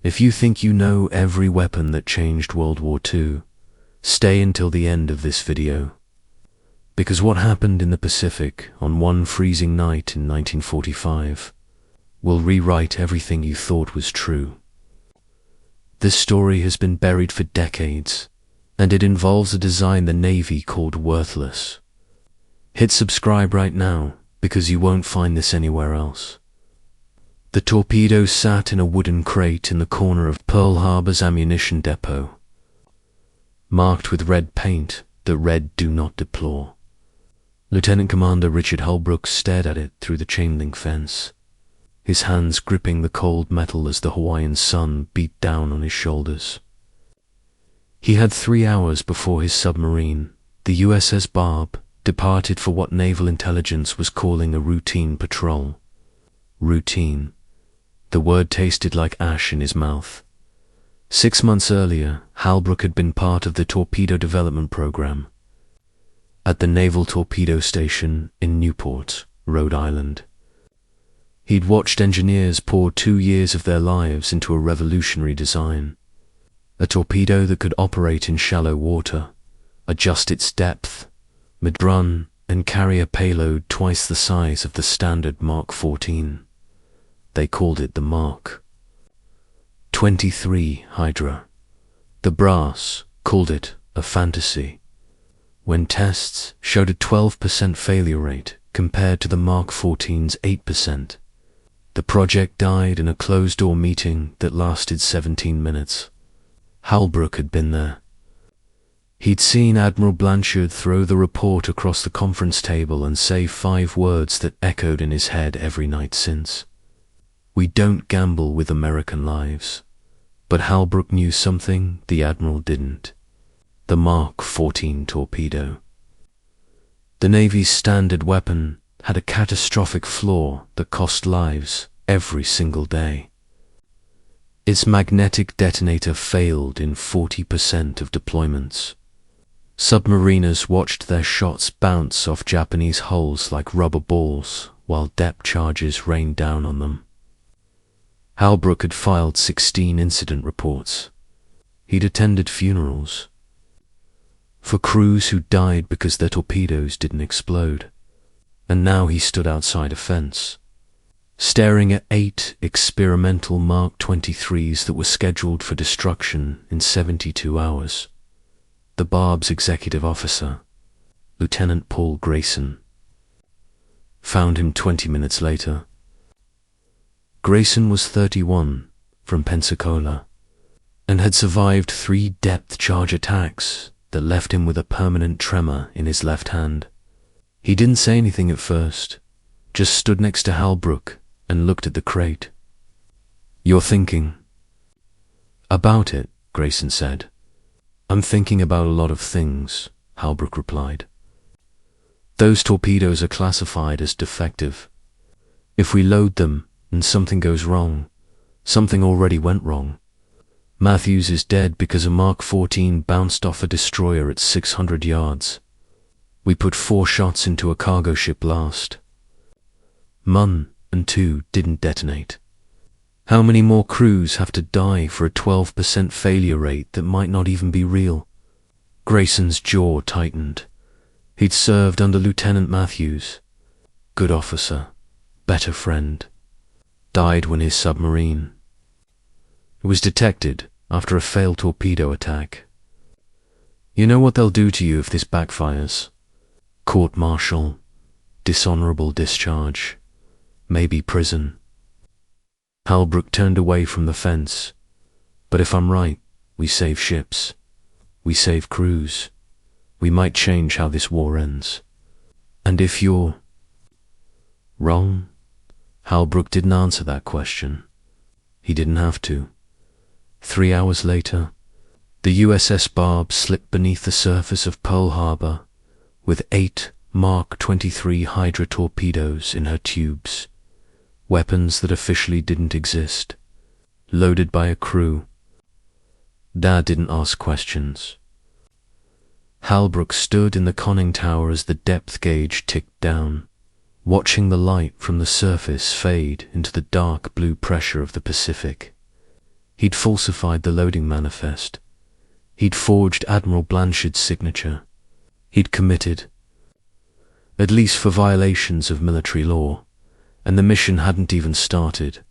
If you think you know every weapon that changed World War II, stay until the end of this video. Because what happened in the Pacific on one freezing night in 1945 will rewrite everything you thought was true. This story has been buried for decades, and it involves a design the Navy called worthless. Hit subscribe right now, because you won't find this anywhere else. The Torpedo sat in a wooden crate in the corner of Pearl Harbor's ammunition depot, marked with red paint that read "Do not deplore." Lieutenant Commander Richard Halbrook stared at it through the chain-link fence, his hands gripping the cold metal as the Hawaiian sun beat down on his shoulders. He had 3 hours before his submarine, the USS Barb, departed for what naval intelligence was calling a routine patrol. Routine. The word tasted like ash in his mouth. 6 months earlier, Halbrook had been part of the torpedo development program at the Naval Torpedo Station in Newport, Rhode Island. He'd watched engineers pour 2 years of their lives into a revolutionary design. A torpedo that could operate in shallow water, adjust its depth, mid-run, and carry a payload twice the size of the standard Mark 14. They called it the Mark 23 Hydra. The brass called it a fantasy, when tests showed a 12% failure rate compared to the Mark 14's 8%. The project died in a closed-door meeting that lasted 17 minutes. Halbrook had been there. He'd seen Admiral Blanchard throw the report across the conference table and say 5 words that echoed in his head every night since. We don't gamble with American lives. But Halbrook knew something the Admiral didn't. The Mark 14 torpedo. The Navy's standard weapon had a catastrophic flaw that cost lives every single day. Its magnetic detonator failed in 40% of deployments. Submariners watched their shots bounce off Japanese hulls like rubber balls while depth charges rained down on them. Halbrook had filed 16 incident reports. He'd attended funerals for crews who died because their torpedoes didn't explode. And now he stood outside a fence, staring at 8 experimental Mark 23s that were scheduled for destruction in 72 hours. The Barb's executive officer, Lieutenant Paul Grayson, found him 20 minutes later. Grayson was 31, from Pensacola, and had survived 3 depth charge attacks that left him with a permanent tremor in his left hand. He didn't say anything at first, just stood next to Halbrook and looked at the crate. "You're thinking?" "About it," Grayson said. "I'm thinking about a lot of things," Halbrook replied. "Those torpedoes are classified as defective. If we load them and something goes wrong, something already went wrong. Matthews is dead because a Mark 14 bounced off a destroyer at 600 yards. We put 4 shots into a cargo ship last. Munn and 2 didn't detonate. How many more crews have to die for a 12% failure rate that might not even be real?" Grayson's jaw tightened. He'd served under Lieutenant Matthews. Good officer, better friend. Died when his submarine. It was detected after a failed torpedo attack. You know what they'll do to you if this backfires? Court-martial, dishonorable discharge, maybe prison. Halbrook turned away from the fence. But if I'm right, we save ships. We save crews. We might change how this war ends. And if you're wrong? Halbrook didn't answer that question. He didn't have to. 3 hours later, the USS Barb slipped beneath the surface of Pearl Harbor with 8 Mark 23 Hydra torpedoes in her tubes, weapons that officially didn't exist, loaded by a crew. Dad didn't ask questions. Halbrook stood in the conning tower as the depth gauge ticked down, watching the light from the surface fade into the dark blue pressure of the Pacific. He'd falsified the loading manifest. He'd forged Admiral Blanchard's signature. He'd committed, at least for violations of military law, and the mission hadn't even started.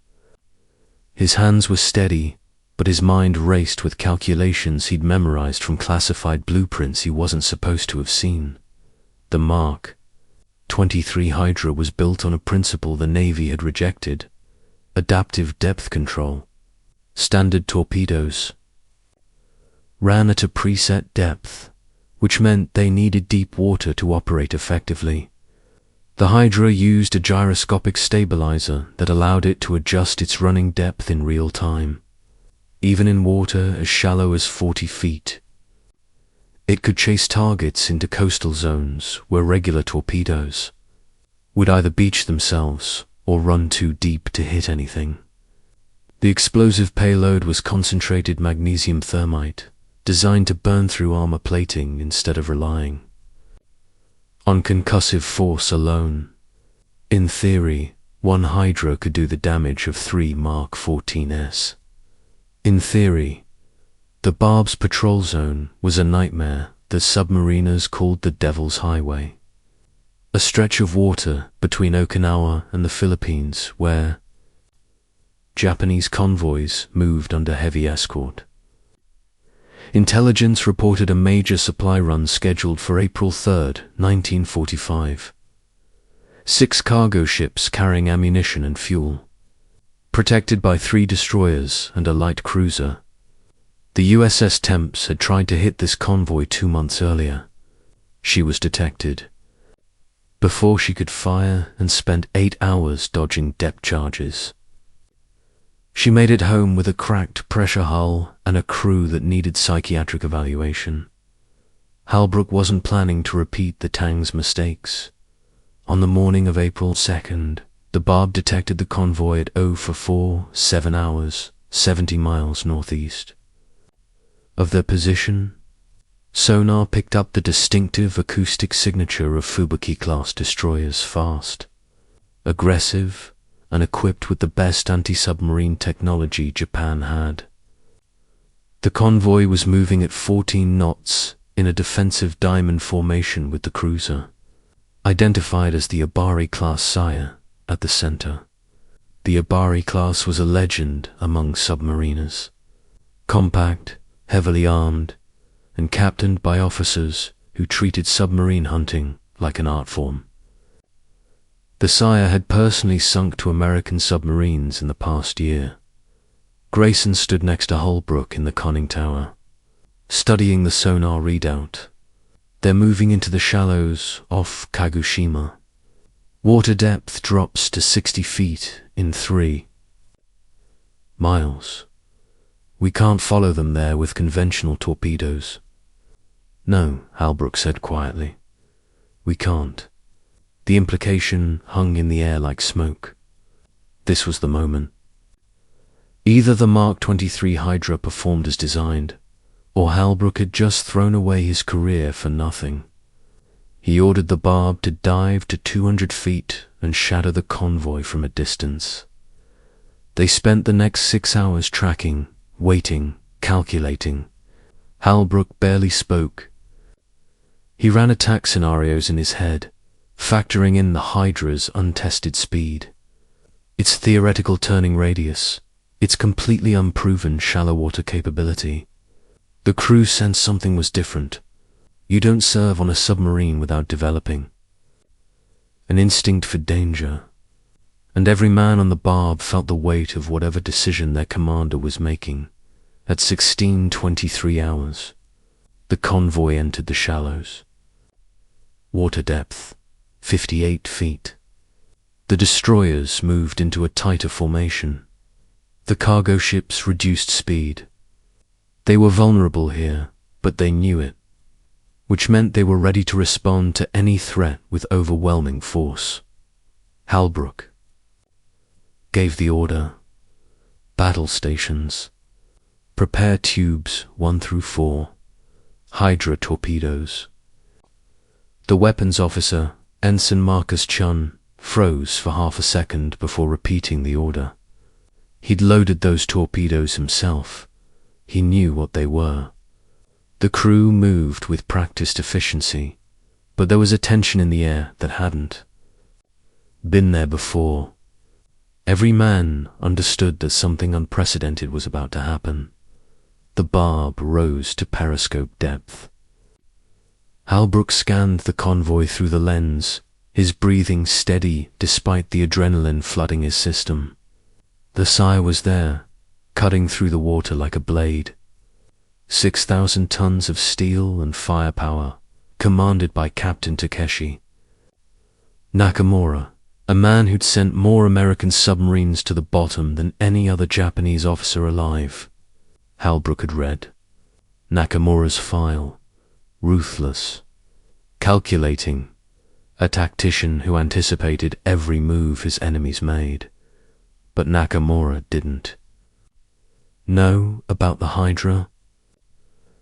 His hands were steady, but his mind raced with calculations he'd memorized from classified blueprints he wasn't supposed to have seen. The Mark 23 Hydra was built on a principle the Navy had rejected: adaptive depth control. Standard torpedoes ran at a preset depth, which meant they needed deep water to operate effectively. The Hydra used a gyroscopic stabilizer that allowed it to adjust its running depth in real time, even in water as shallow as 40 feet. It could chase targets into coastal zones where regular torpedoes would either beach themselves or run too deep to hit anything. The explosive payload was concentrated magnesium thermite, designed to burn through armor plating instead of relying on concussive force alone. In theory, one Hydra could do the damage of 3 Mark 14s. In theory, the Barb's patrol zone was a nightmare that submariners called the Devil's Highway, a stretch of water between Okinawa and the Philippines where Japanese convoys moved under heavy escort. Intelligence reported a major supply run scheduled for April 3, 1945. 6 cargo ships carrying ammunition and fuel, protected by 3 destroyers and a light cruiser. The USS Temps had tried to hit this convoy 2 months earlier. She was detected before she could fire and spent 8 hours dodging depth charges. She made it home with a cracked pressure hull and a crew that needed psychiatric evaluation. Halbrook wasn't planning to repeat the Tang's mistakes. On the morning of April 2nd, the Barb detected the convoy at 0 for 7 hours, 70 miles northeast of their position. Sonar picked up the distinctive acoustic signature of Fubuki-class destroyers: fast, aggressive, and equipped with the best anti-submarine technology Japan had. The convoy was moving at 14 knots in a defensive diamond formation with the cruiser, identified as the Abari-class Sōya, at the center. The Abari-class was a legend among submariners. Compact, heavily armed, and captained by officers who treated submarine hunting like an art form. The Sōya had personally sunk to American submarines in the past year. Grayson stood next to Halbrook in the conning tower, studying the sonar readout. They're moving into the shallows off Kagoshima. Water depth drops to 60 feet in 3 miles. We can't follow them there with conventional torpedoes. No, Halbrook said quietly. We can't. The implication hung in the air like smoke. This was the moment. Either the Mark 23 Hydra performed as designed, or Halbrook had just thrown away his career for nothing. He ordered the Barb to dive to 200 feet and shatter the convoy from a distance. They spent the next 6 hours tracking, waiting, calculating. Halbrook barely spoke. He ran attack scenarios in his head, factoring in the Hydra's untested speed, its theoretical turning radius, its completely unproven shallow water capability. The crew sensed something was different. You don't serve on a submarine without developing an instinct for danger, and every man on the Barb felt the weight of whatever decision their commander was making. At 16:23 hours, the convoy entered the shallows. Water depth 58 feet. The destroyers moved into a tighter formation. The cargo ships reduced speed. They were vulnerable here, but they knew it, which meant they were ready to respond to any threat with overwhelming force. Halbrook gave the order. Battle stations. Prepare tubes 1 through 4. Hydra torpedoes. The weapons officer, Ensign Marcus Chun, froze for half a second before repeating the order. He'd loaded those torpedoes himself. He knew what they were. The crew moved with practiced efficiency, but there was a tension in the air that hadn't been there before. Every man understood that something unprecedented was about to happen. The Barb rose to periscope depth. Halbrook scanned the convoy through the lens, his breathing steady despite the adrenaline flooding his system. The Sōya was there, cutting through the water like a blade. 6,000 tons of steel and firepower, commanded by Captain Takeshi Nakamura, a man who'd sent more American submarines to the bottom than any other Japanese officer alive. Halbrook had read Nakamura's file. Ruthless, calculating, a tactician who anticipated every move his enemies made. But Nakamura didn't know about the Hydra.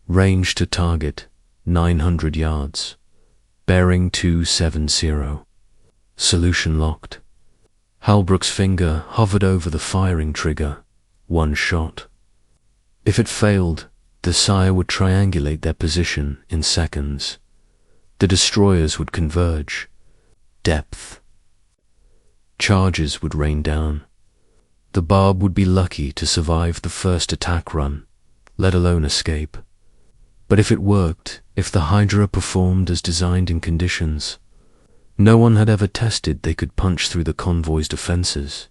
Range to target 900 yards, bearing 270. Solution locked. Halbrook's finger hovered over the firing trigger. One shot. If it failed, the Sōya would triangulate their position in seconds. The destroyers would converge. Depth. Charges would rain down. The Barb would be lucky to survive the first attack run, let alone escape. But if it worked, if the Hydra performed as designed in conditions, no one had ever tested they could punch through the convoy's defenses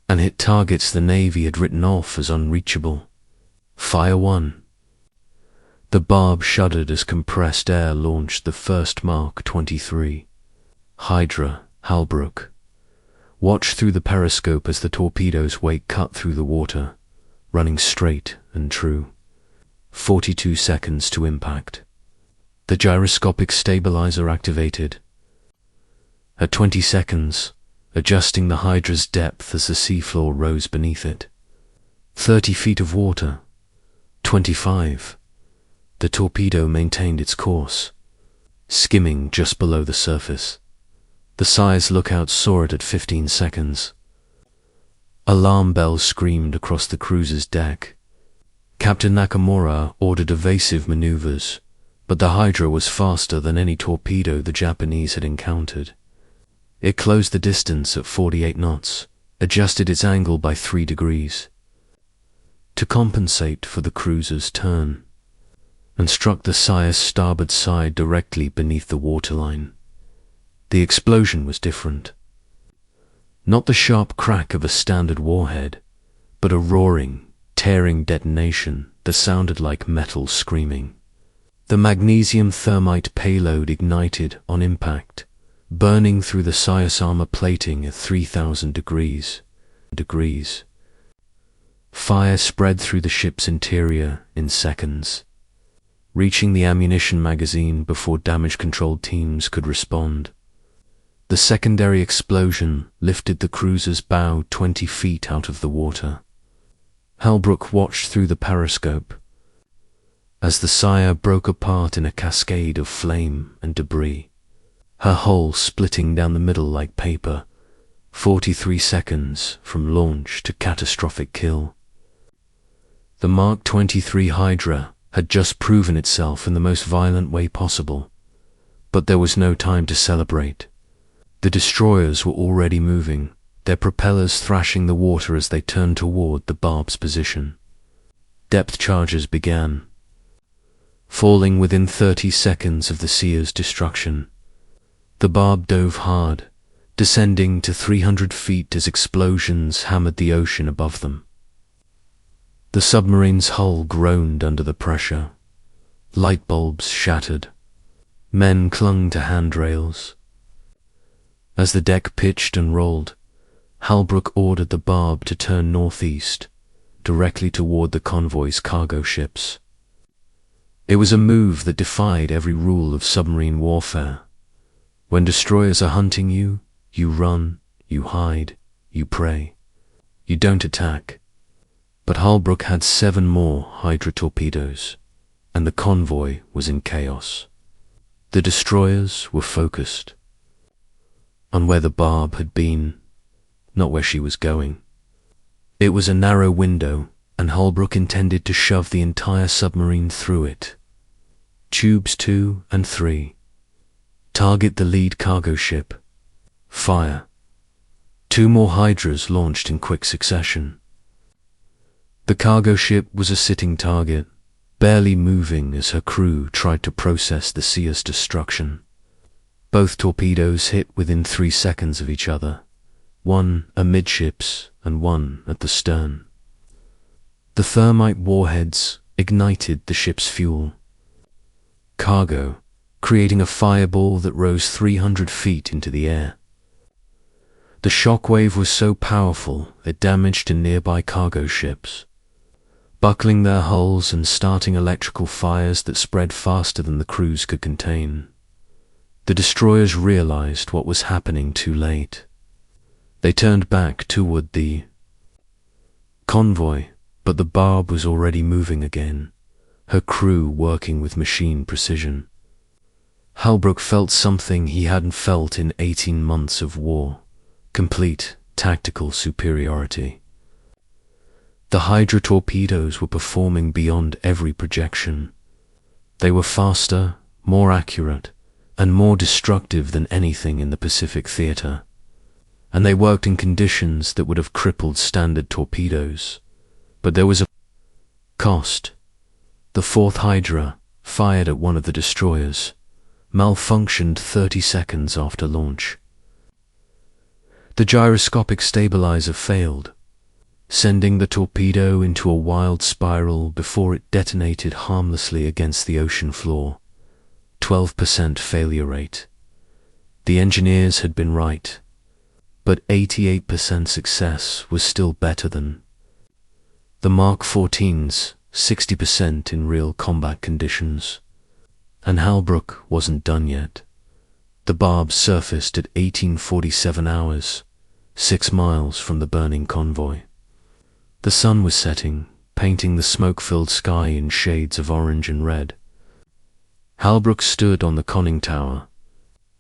and hit targets the Navy had written off as unreachable. Fire one. The Barb shuddered as compressed air launched the first Mark 23. Hydra, Halbrook. Watched through the periscope as the torpedo's wake cut through the water, running straight and true. 42 seconds to impact. The gyroscopic stabilizer activated. At 20 seconds, adjusting the Hydra's depth as the seafloor rose beneath it. 30 feet of water. 25. The torpedo maintained its course, skimming just below the surface. The Sōya's lookout saw it at 15 seconds. Alarm bells screamed across the cruiser's deck. Captain Nakamura ordered evasive maneuvers, but the Hydra was faster than any torpedo the Japanese had encountered. It closed the distance at 48 knots, adjusted its angle by 3 degrees. To compensate for the cruiser's turn, and struck the Sōya's starboard side directly beneath the waterline. The explosion was different. Not the sharp crack of a standard warhead, but a roaring, tearing detonation that sounded like metal screaming. The magnesium thermite payload ignited on impact, burning through the Sōya's armor plating at 3,000 degrees. Fire spread through the ship's interior in seconds, reaching the ammunition magazine before damage control teams could respond. The secondary explosion lifted the cruiser's bow 20 feet out of the water. Halbrook watched through the periscope as the Sōya broke apart in a cascade of flame and debris, her hull splitting down the middle like paper, 43 seconds from launch to catastrophic kill. The Mark 23 Hydra had just proven itself in the most violent way possible, but there was no time to celebrate. The destroyers were already moving, their propellers thrashing the water as they turned toward the Barb's position. Depth charges began, falling within 30 seconds of the Sōya's destruction. The Barb dove hard, descending to 300 feet as explosions hammered the ocean above them. The submarine's hull groaned under the pressure. Light bulbs shattered. Men clung to handrails. As the deck pitched and rolled, Halbrook ordered the Barb to turn northeast, directly toward the convoy's cargo ships. It was a move that defied every rule of submarine warfare. When destroyers are hunting you, you run, you hide, you pray. You don't attack. But Halbrook had 7 more Hydra torpedoes, and the convoy was in chaos. The destroyers were focused on where the Barb had been, not where she was going. It was a narrow window, and Halbrook intended to shove the entire submarine through it. Tubes 2 and 3. Target the lead cargo ship. Fire. 2 more Hydras launched in quick succession. The cargo ship was a sitting target, barely moving as her crew tried to process the Sōya's destruction. Both torpedoes hit within 3 seconds of each other, one amidships and one at the stern. The thermite warheads ignited the ship's fuel. Cargo, creating a fireball that rose 300 feet into the air. The shockwave was so powerful it damaged a nearby cargo ships, buckling their hulls and starting electrical fires that spread faster than the crews could contain. The destroyers realized what was happening too late. They turned back toward the Convoy, but the Barb was already moving again, her crew working with machine precision. Halbrook felt something he hadn't felt in 18 months of war: complete tactical superiority. The Hydra torpedoes were performing beyond every projection. They were faster, more accurate, and more destructive than anything in the Pacific theater. And they worked in conditions that would have crippled standard torpedoes. But there was a cost. The 4th Hydra, fired at one of the destroyers, malfunctioned 30 seconds after launch. The gyroscopic stabilizer failed, sending the torpedo into a wild spiral before it detonated harmlessly against the ocean floor. 12% failure rate. The engineers had been right, but 88% success was still better than the Mark 14's 60% in real combat conditions. And Halbrook wasn't done yet. The Barb surfaced at 1847 hours, 6 miles from the burning Convoy. The sun was setting, painting the smoke-filled sky in shades of orange and red. Halbrook stood on the conning tower,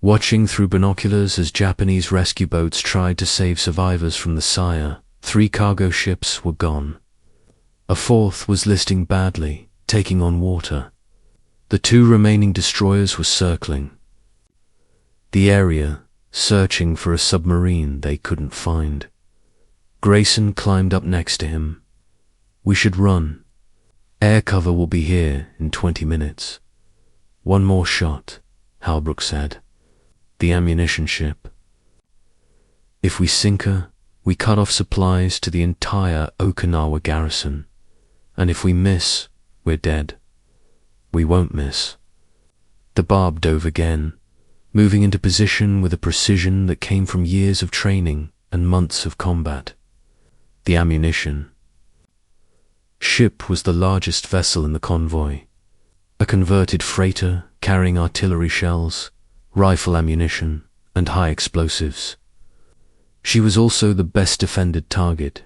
watching through binoculars as Japanese rescue boats tried to save survivors from the Sōya. 3 cargo ships were gone. A 4th was listing badly, taking on water. The 2 remaining destroyers were circling the area, searching for a submarine they couldn't find. Grayson climbed up next to him. "We should run. Air cover will be here in 20 minutes. "One more shot," Halbrook said. "The ammunition ship. If we sink her, we cut off supplies to the entire Okinawa garrison. And if we miss, we're dead." "We won't miss." The Barb dove again, moving into position with a precision that came from years of training and months of combat. The ammunition ship was the largest vessel in the Convoy, a converted freighter carrying artillery shells, rifle ammunition, and high explosives. She was also the best defended target,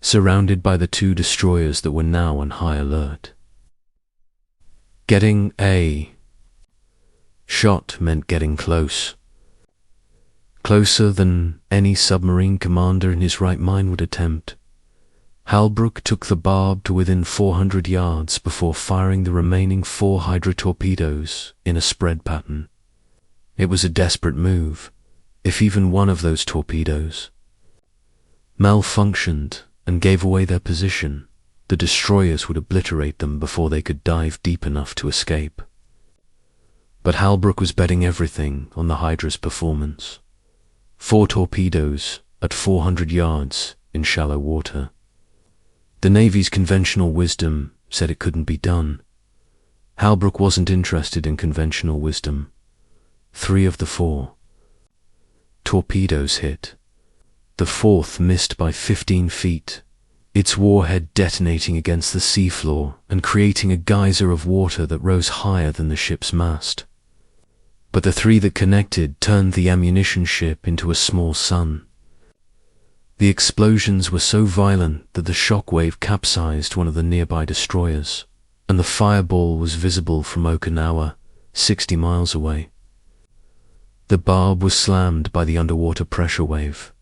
surrounded by the 2 destroyers that were now on high alert. Getting a shot meant getting close. Closer than any submarine commander in his right mind would attempt. Halbrook took the Barb to within 400 yards before firing the remaining 4 Hydra torpedoes in a spread pattern. It was a desperate move. If even one of those torpedoes malfunctioned and gave away their position, the destroyers would obliterate them before they could dive deep enough to escape. But Halbrook was betting everything on the Hydra's performance. 4 torpedoes at 400 yards in shallow water. The Navy's conventional wisdom said it couldn't be done. Halbrook wasn't interested in conventional wisdom. 3 of the 4 torpedoes hit. The 4th missed by 15 feet, its warhead detonating against the seafloor and creating a geyser of water that rose higher than the ship's mast. But the 3 that connected turned the ammunition ship into a small sun. The explosions were so violent that the shockwave capsized one of the nearby destroyers, and the fireball was visible from Okinawa, 60 miles away. The Barb was slammed by the underwater pressure wave.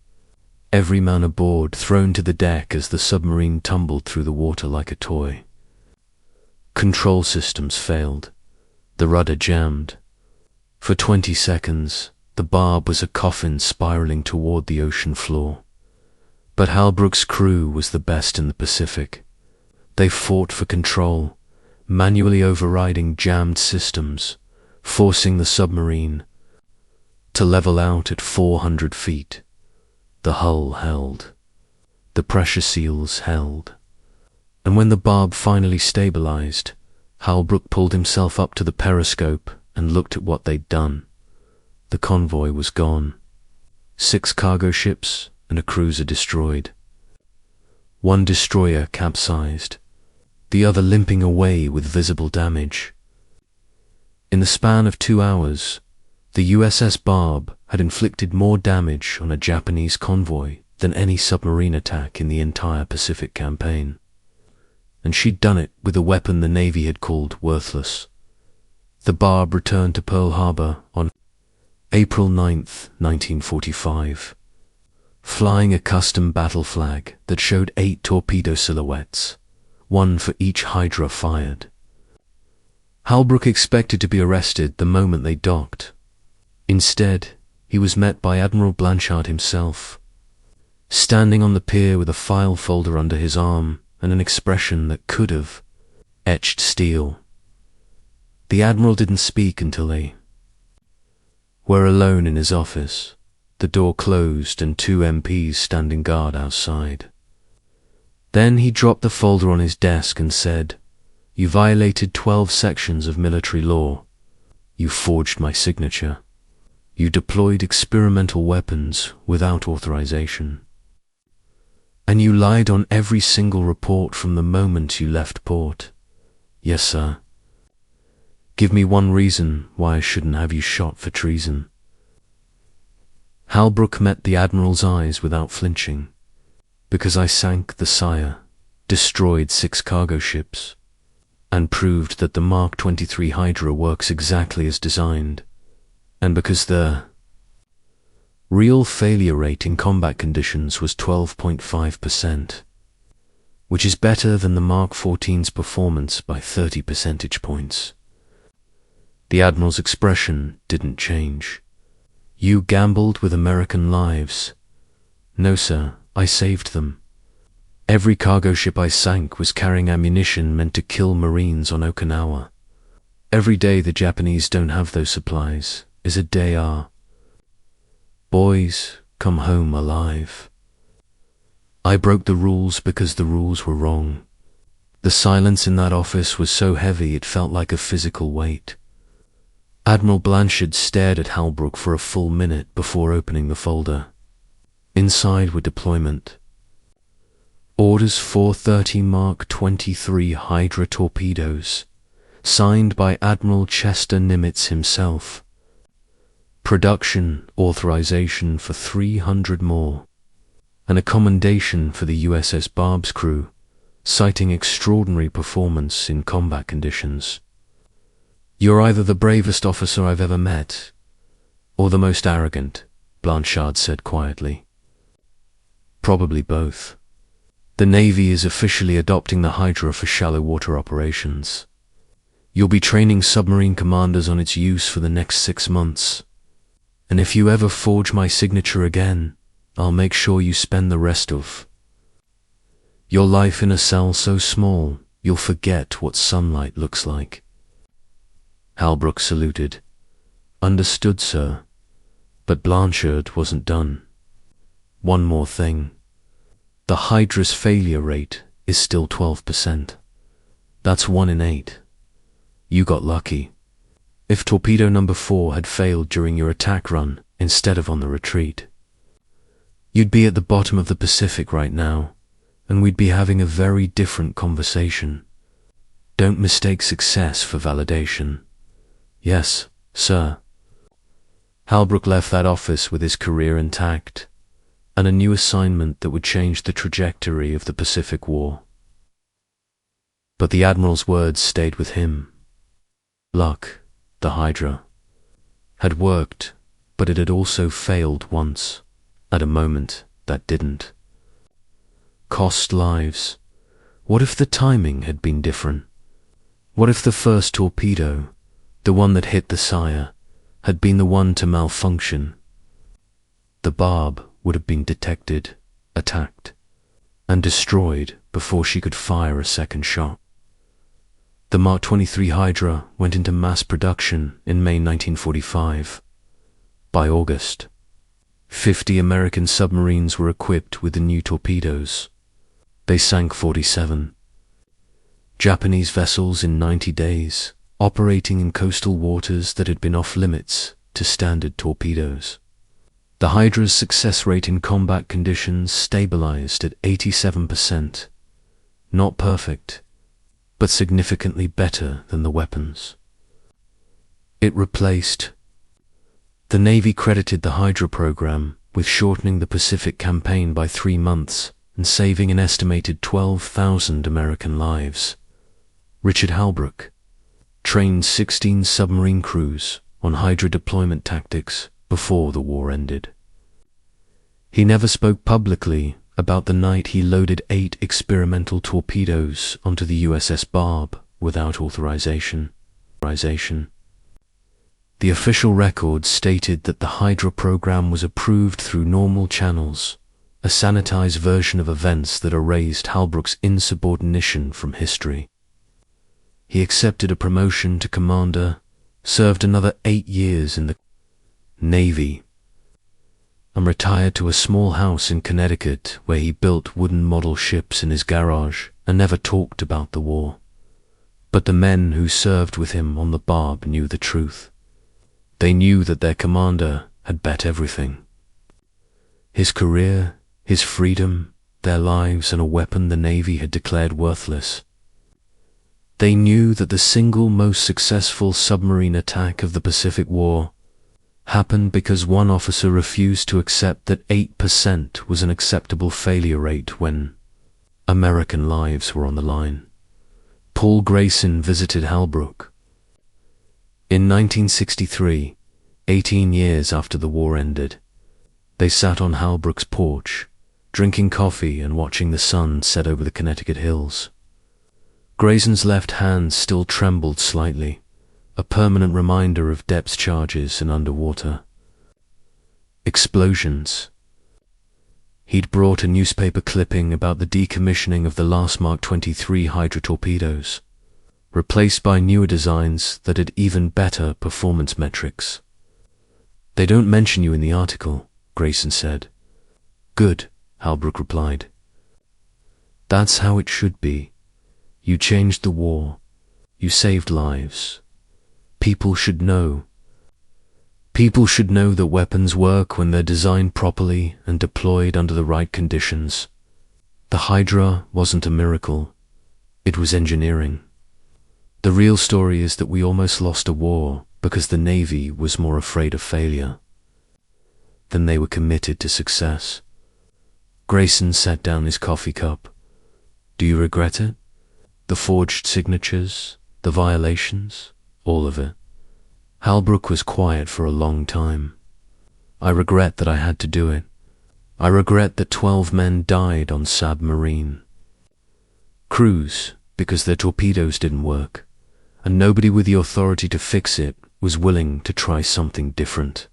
every man aboard thrown to the deck as the submarine tumbled through the water like a toy. Control systems failed. The rudder jammed. For 20 seconds, the Barb was a coffin spiraling toward the ocean floor. But Halbrook's crew was the best in the Pacific. They fought for control, manually overriding jammed systems, forcing the submarine to level out at 400 feet. The hull held. The pressure seals held. And when the Barb finally stabilized, Halbrook pulled himself up to the periscope and looked at what they'd done. The convoy was gone. 6 cargo ships and a cruiser destroyed. 1 destroyer capsized, the other limping away with visible damage. In the span of 2 hours, the USS Barb had inflicted more damage on a Japanese convoy than any submarine attack in the entire Pacific campaign. And she'd done it with a weapon the Navy had called worthless. The Barb returned to Pearl Harbor on April 9th, 1945, flying a custom battle flag that showed 8 torpedo silhouettes, 1 for each Hydra fired. Halbrook expected to be arrested the moment they docked. Instead, he was met by Admiral Blanchard himself, standing on the pier with a file folder under his arm and an expression that could have etched steel. The Admiral didn't speak until they were alone in his office, the door closed and 2 MPs standing guard outside. Then he dropped the folder on his desk and said, "You violated 12 sections of military law. You forged my signature. You deployed experimental weapons without authorization. And you lied on every single report from the moment you left port. Yes, sir. Give me one reason why I shouldn't have you shot for treason." Halbrook met the Admiral's eyes without flinching. "Because I sank the Sōya, destroyed 6 cargo ships, and proved that the Mark 23 Hydra works exactly as designed, and because the real failure rate in combat conditions was 12.5%, which is better than the Mark 14's performance by 30 percentage points. The Admiral's expression didn't change. "You gambled with American lives." "No, sir, I saved them. Every cargo ship I sank was carrying ammunition meant to kill Marines on Okinawa. Every day the Japanese don't have those supplies is a day our boys come home alive. I broke the rules because the rules were wrong." The silence in that office was so heavy it felt like a physical weight. Admiral Blanchard stared at Halbrook for a full minute before opening the folder. Inside were deployment orders for 30 Mark 23 Hydra torpedoes, signed by Admiral Chester Nimitz himself. Production authorization for 300 more, and a commendation for the USS Barb's crew, citing extraordinary performance in combat conditions. "You're either the bravest officer I've ever met, or the most arrogant," Blanchard said quietly. "Probably both. The Navy is officially adopting the Hydra for shallow water operations. You'll be training submarine commanders on its use for the next 6 months. And if you ever forge my signature again, I'll make sure you spend the rest of your life in a cell so small you'll forget what sunlight looks like." Halbrook saluted. "Understood, sir." But Blanchard wasn't done. "One more thing. The Hydra's failure rate is still 12%. That's 1 in 8. You got lucky. If torpedo number 4 had failed during your attack run instead of on the retreat, you'd be at the bottom of the Pacific right now, and we'd be having a very different conversation. Don't mistake success for validation." "Yes, sir." Halbrook left that office with his career intact, and a new assignment that would change the trajectory of the Pacific War. But the Admiral's words stayed with him. Luck, the Hydra, had worked, but it had also failed once, at a moment that didn't. Cost lives. What if the timing had been different? What if the first torpedo, the one that hit the Sōya, had been the one to malfunction? The Barb would have been detected, attacked, and destroyed before she could fire a second shot. The Mark 23 Hydra went into mass production in May 1945. By August, 50 American submarines were equipped with the new torpedoes. They sank 47. Japanese vessels in 90 days, operating in coastal waters that had been off-limits to standard torpedoes. The Hydra's success rate in combat conditions stabilized at 87%. Not perfect, but significantly better than the weapons. It replaced. The Navy credited the Hydra program with shortening the Pacific campaign by 3 months and saving an estimated 12,000 American lives. Richard Halbrook trained 16 submarine crews on Hydra deployment tactics before the war ended. He never spoke publicly about the night he loaded 8 experimental torpedoes onto the USS Barb without authorization. The official record stated that the Hydra program was approved through normal channels, a sanitized version of events that erased Halbrook's insubordination from history. He accepted a promotion to commander, served another 8 years in the Navy, and retired to a small house in Connecticut where he built wooden model ships in his garage and never talked about the war. But the men who served with him on the Barb knew the truth. They knew that their commander had bet everything. His career, his freedom, their lives, and a weapon the Navy had declared worthless. They knew that the single most successful submarine attack of the Pacific War happened because one officer refused to accept that 8% was an acceptable failure rate when American lives were on the line. Paul Grayson visited Halbrook. In 1963, 18 years after the war ended, they sat on Halbrook's porch, drinking coffee and watching the sun set over the Connecticut hills. Grayson's left hand still trembled slightly, a permanent reminder of depth charges and underwater. Explosions. He'd brought a newspaper clipping about the decommissioning of the last Mark 23 Hydra torpedoes, replaced by newer designs that had even better performance metrics. "They don't mention you in the article," Grayson said. "Good," Halbrook replied. "That's how it should be. You changed the war. You saved lives. People should know. People should know that weapons work when they're designed properly and deployed under the right conditions. The Hydra wasn't a miracle. It was engineering. The real story is that we almost lost a war because the Navy was more afraid of failure than they were committed to success." Grayson set down his coffee cup. "Do you regret it? The forged signatures, the violations, all of it?" Halbrook was quiet for a long time. "I regret that I had to do it. I regret that 12 men died on submarine crews because their torpedoes didn't work, and nobody with the authority to fix it was willing to try something different.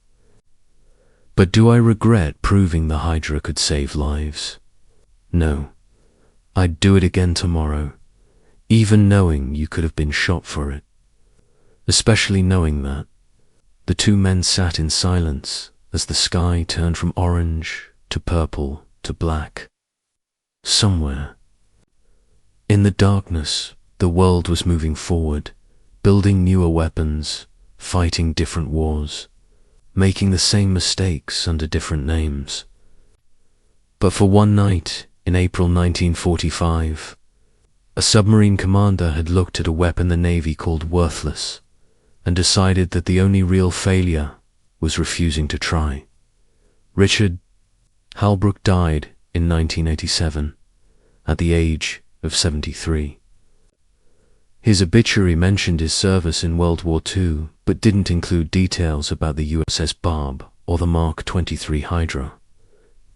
But do I regret proving the Hydra could save lives? No. I'd do it again tomorrow, even knowing you could have been shot for it. Especially knowing that." The 2 men sat in silence as the sky turned from orange to purple to black. Somewhere in the darkness, the world was moving forward, building newer weapons, fighting different wars, making the same mistakes under different names. But for one night in April 1945, a submarine commander had looked at a weapon the Navy called worthless and decided that the only real failure was refusing to try. Richard Halbrook died in 1987 at the age of 73. His obituary mentioned his service in World War II, but didn't include details about the USS Barb or the Mark 23 Hydra.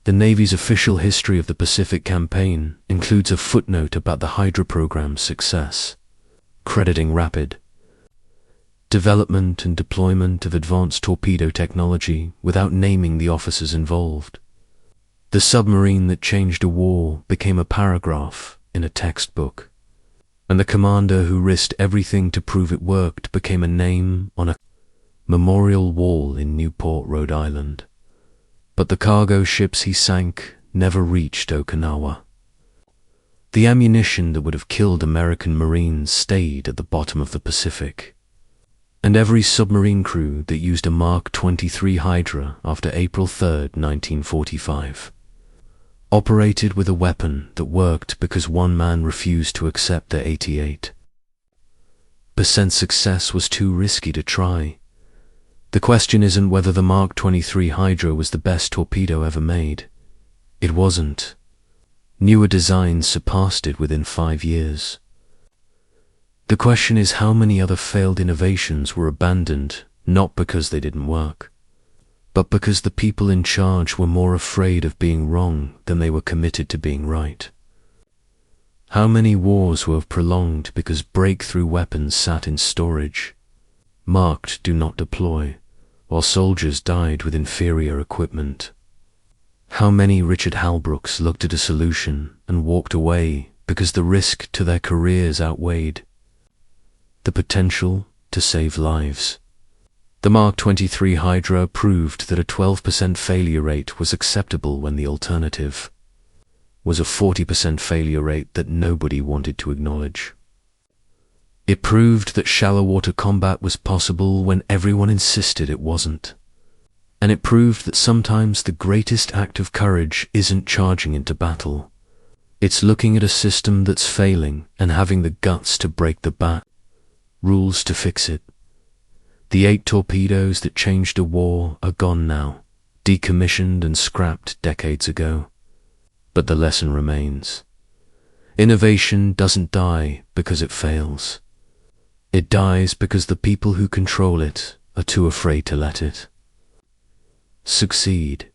The Navy's official history of the Pacific campaign includes a footnote about the Hydra program's success, crediting rapid development and deployment of advanced torpedo technology without naming the officers involved. The submarine that changed a war became a paragraph in a textbook, and the commander who risked everything to prove it worked became a name on a memorial wall in Newport, Rhode Island. But the cargo ships he sank never reached Okinawa. The ammunition that would have killed American Marines stayed at the bottom of the Pacific, and every submarine crew that used a Mark 23 Hydra after April 3, 1945, operated with a weapon that worked because one man refused to accept the 88% success was too risky to try. The question isn't whether the Mark 23 Hydra was the best torpedo ever made. It wasn't. Newer designs surpassed it within 5 years. The question is how many other failed innovations were abandoned, not because they didn't work, but because the people in charge were more afraid of being wrong than they were committed to being right. How many wars were prolonged because breakthrough weapons sat in storage, marked "Do not deploy," while soldiers died with inferior equipment? How many Richard Halbrooks looked at a solution and walked away because the risk to their careers outweighed the potential to save lives? The Mark 23 Hydra proved that a 12% failure rate was acceptable when the alternative was a 40% failure rate that nobody wanted to acknowledge. It proved that shallow water combat was possible when everyone insisted it wasn't. And it proved that sometimes the greatest act of courage isn't charging into battle. It's looking at a system that's failing and having the guts to break the rules to fix it. The 8 torpedoes that changed a war are gone now, decommissioned and scrapped decades ago. But the lesson remains. Innovation doesn't die because it fails. It dies because the people who control it are too afraid to let it succeed.